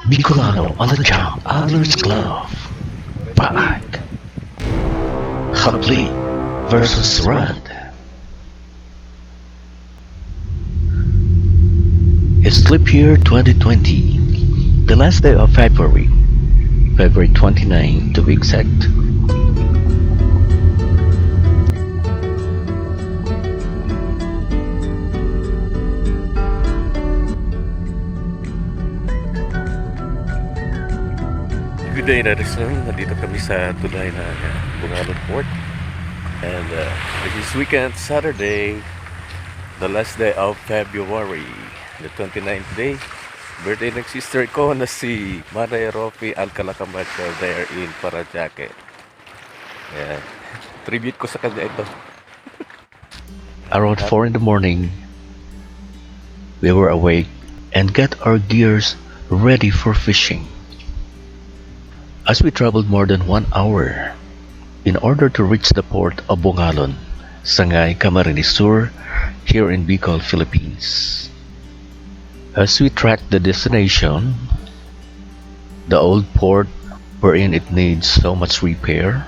Bicolano on the jump, Anglers Glove, BAAC HAPLI versus Rand. It's leap year 2020, the last day of February 29 to be exact. Good day, Radisson. Nandito kami sa tulay ng Bongalon Port. And this is weekend, Saturday, the last day of February, the 29th day. Birthday ng sister ko na si Ruffie Alcala-Camacho there in Parajaque. Yeah. Tribute ko sa kanya ito. Around 4 in the morning, we were awake and got our gears ready for fishing. As we traveled more than 1 hour in order to reach the port of Bongalon, Sangay, Camarines Sur, here in Bicol, Philippines. As we tracked the destination, the old port wherein it needs so much repair,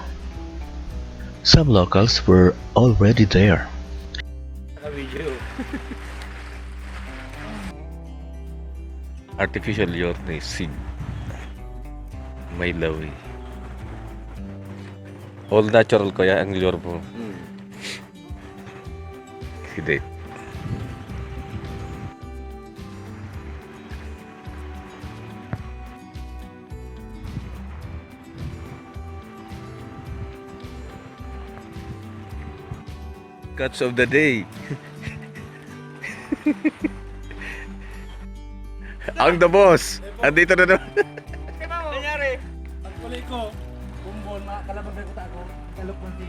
some locals were already there. Artificial yacht ni Sig. May lawi. All natural kaya ang lure mo. Hindi. Catch of the day. Ang the boss. Andito na naman. Ko, bumbon, kalabag na ko tako, kalupon di.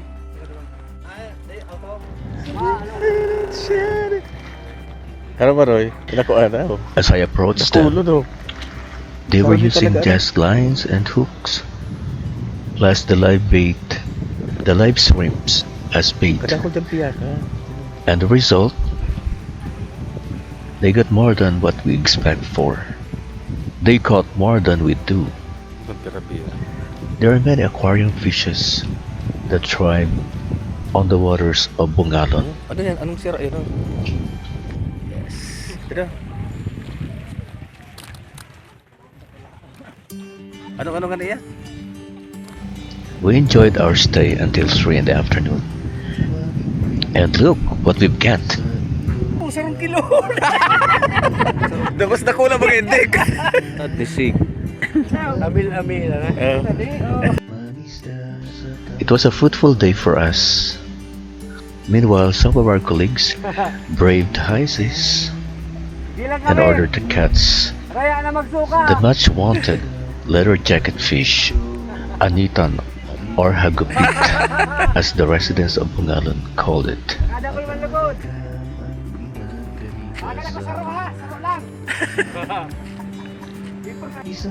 Ano ba, Roy? Pinakuha na. As I approached them, they were using just lines and hooks, plus the live bait, the live shrimps as bait. And the result, they got more than what we expect for. They caught more than we do. There are many aquarium fishes that thrive on the waters of Bongalon. Ano yan? Anong sira yun? Yes. Ito. Ano nga yan? We enjoyed our stay until 3 in the afternoon. And look what we've got. Sarong kilo. Dabas na kulang mga indik. At ni Sig. Amil-amil. It was a fruitful day for us. Meanwhile, some of our colleagues braved high seas in order to catch the much wanted leather jacket fish, anitan or hagupit, as the residents of Bongalon called it.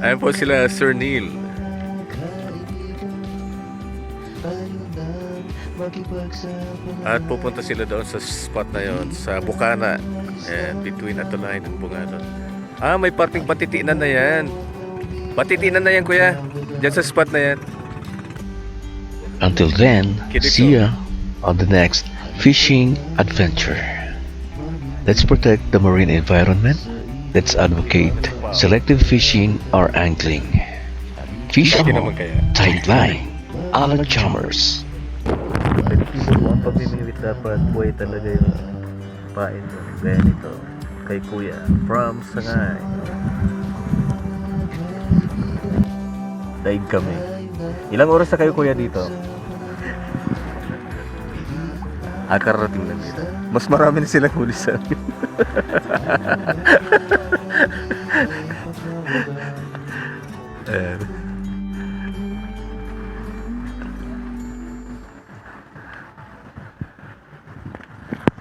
Ayan po sila, Sir Neil. At pupunta sila doon sa spot na yon, sa Bukana, between Atulayan and Bongalon. May parting patitinan na yan. Patitinan na yan, kuya. Diyan sa spot na yan. Until then, see ya on the next fishing adventure. Let's protect the marine environment. Let's advocate selective fishing or angling. Fish on, tight line, Alachamers. Ang pamimimit dapat buhay talaga yung pain mo. Kaya nito, kay Kuya, from Sangay. Daig kami. Ilang oras na kayo, Kuya, dito? Kararating lang dito. Mas marami na silang huli sa amin.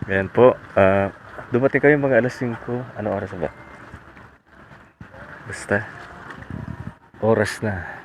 Ayan po, dumating kami mga alas 5. Ano oras ba? Basta, oras na.